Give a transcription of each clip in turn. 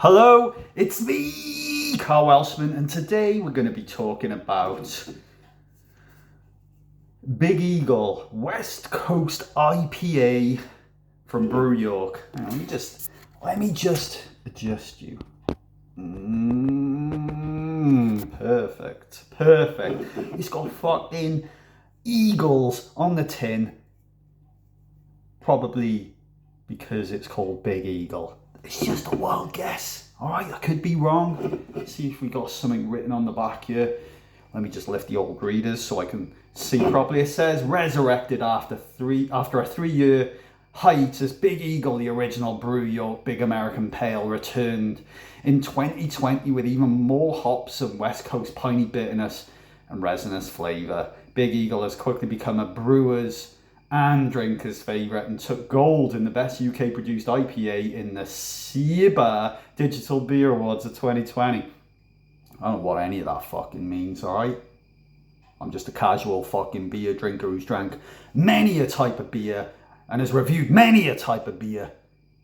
Hello, it's me, Carl Welshman, and today we're going to be talking about Big Eagle West Coast IPA from Brew York. Now, let me just adjust you. Perfect. It's got fucking eagles on the tin, probably because it's called Big Eagle. It's just a wild guess. All right, I could be wrong. Let's see if we got something written on the back here. Let me just lift the old readers so I can see properly. It says resurrected after a 3-year hiatus. Big Eagle, the original Brew York Big American Pale, returned in 2020 with even more hops and West Coast piney bitterness and resinous flavour. Big Eagle has quickly become a brewer's and drinkers' favourite and took gold in the best UK produced IPA in the SIBA Digital Beer Awards of 2020. I don't know what any of that fucking means, alright? I'm just a casual fucking beer drinker who's drank many a type of beer and has reviewed many a type of beer.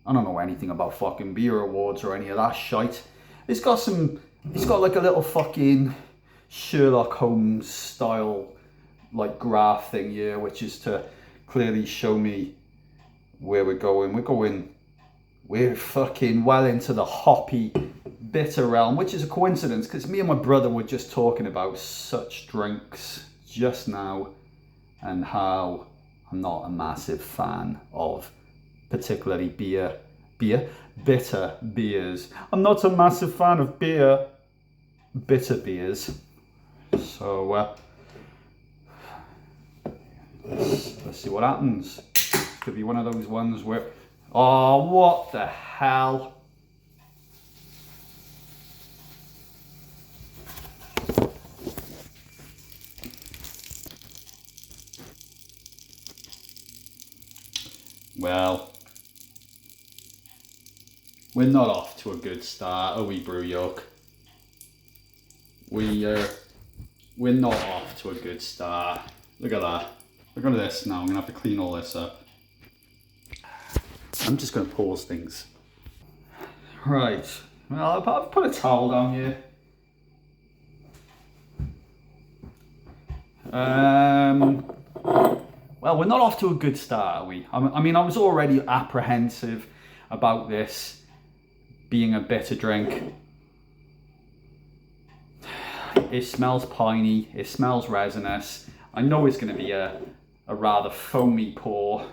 I don't know anything about fucking beer awards or any of that shite. It's got like a little fucking Sherlock Holmes style like graph thing here, which is to clearly show me where we're going. We're fucking well into the hoppy, bitter realm, which is a coincidence because me and my brother were just talking about such drinks just now and how I'm not a massive fan of particularly bitter beers. I'm not a massive fan of bitter beers. So, let's see what happens. Could be one of those ones where, oh, what the hell? Well, we're not off to a good start, are we, Brew York? We're not off to a good start. Look at that. Look at this now. I'm going to have to clean all this up. I'm just going to pause things. Right. Well, I've put a towel down here. Well, we're not off to a good start, are we? I mean, I was already apprehensive about this being a bitter drink. It smells piney. It smells resinous. I know it's going to be a rather foamy pour.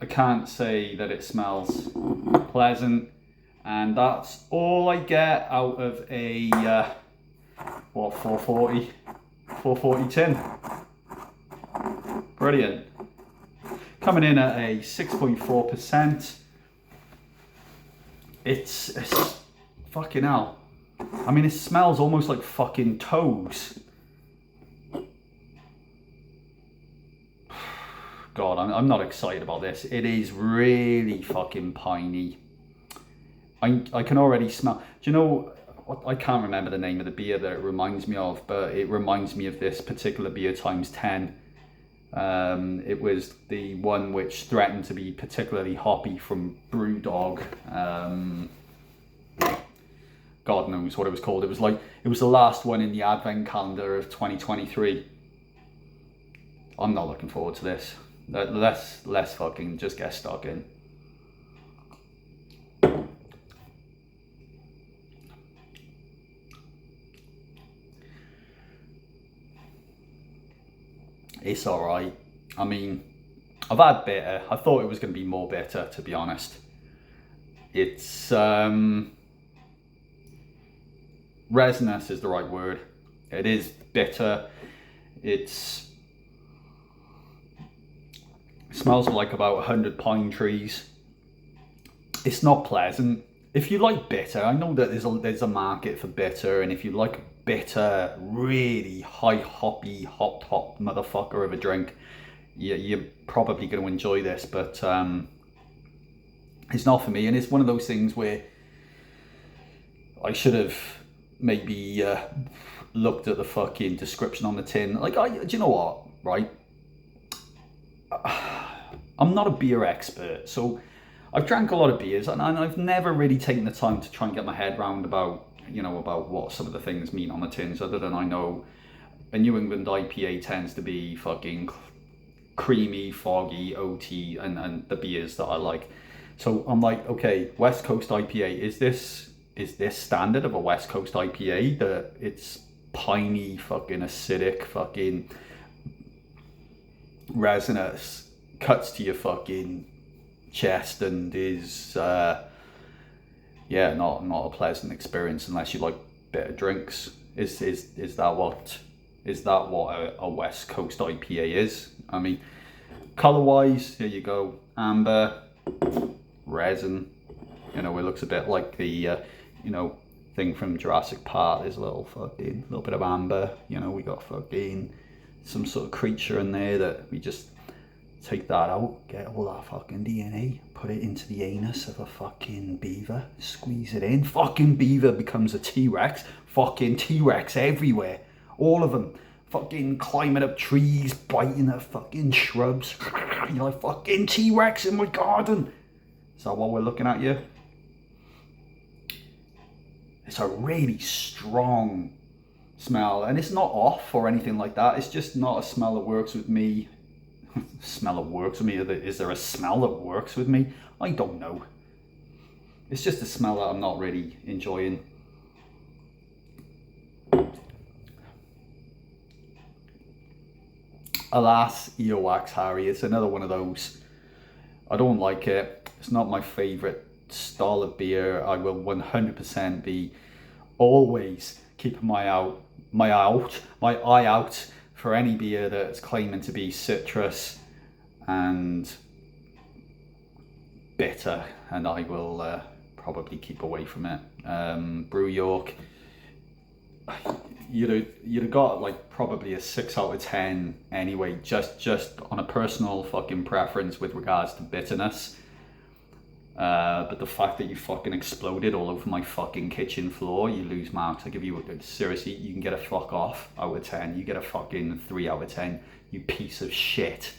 I can't say that it smells pleasant, and that's all I get out of a 440 tin. Brilliant. Coming in at a 6.4%. It's fucking hell. I mean, it smells almost like fucking toes. God, I'm not excited about this. It is really fucking piney. I can already smell. Do you know what? I can't remember the name of the beer that it reminds me of, but it reminds me of this particular beer times 10. It was the one which threatened to be particularly hoppy from Brewdog. God knows what it was called. It was the last one in the advent calendar of 2023. I'm not looking forward to this. Let's fucking just get stuck in. It's alright. I mean, I've had bitter. I thought it was going to be more bitter, to be honest. It's resinous is the right word. It is bitter. It smells like about 100 pine trees. It's not pleasant. If you like bitter, I know that there's a market for bitter, and if you like bitter, really high hoppy, hop motherfucker of a drink, you're probably going to enjoy this, but it's not for me. And it's one of those things where I should have maybe looked at the fucking description on the tin. Like, do you know what, right? I'm not a beer expert, so I've drank a lot of beers, and I've never really taken the time to try and get my head round about, about what some of the things mean on the tins, other than I know a New England IPA tends to be fucking creamy, foggy, oaty, and the beers that I like. So I'm like, okay, West Coast IPA, is this standard of a West Coast IPA, that it's piney, fucking acidic, fucking resinous, cuts to your fucking chest, and is not a pleasant experience unless you like bitter drinks. Is that what a West Coast IPA is? I mean, color wise, there you go, amber, resin. It looks a bit like the thing from Jurassic Park. There's a little bit of amber. We got fucking some sort of creature in there that we just take that out, get all that fucking DNA, put it into the anus of a fucking beaver, squeeze it in. Fucking beaver becomes a T-Rex. Fucking T-Rex everywhere. All of them. Fucking climbing up trees, biting at fucking shrubs. You're like, fucking T-Rex in my garden. Is that what we're looking at here? It's a really strong smell, and it's not off or anything like that. It's just not a smell that works with me. Smell that works with me? Is there a smell that works with me? I don't know. It's just a smell that I'm not really enjoying. Alas, Earwax Harry, it's another one of those. I don't like it. It's not my favourite style of beer. I will 100% be always keeping my eye out for any beer that's claiming to be citrus and bitter, and I will probably keep away from it. Brew York, you'd have got like probably a 6 out of 10 anyway, just on a personal fucking preference with regards to bitterness. But the fact that you fucking exploded all over my fucking kitchen floor, you lose marks. I give you, seriously, you can get a fuck off out of 10. You get a fucking 3 out of 10, you piece of shit.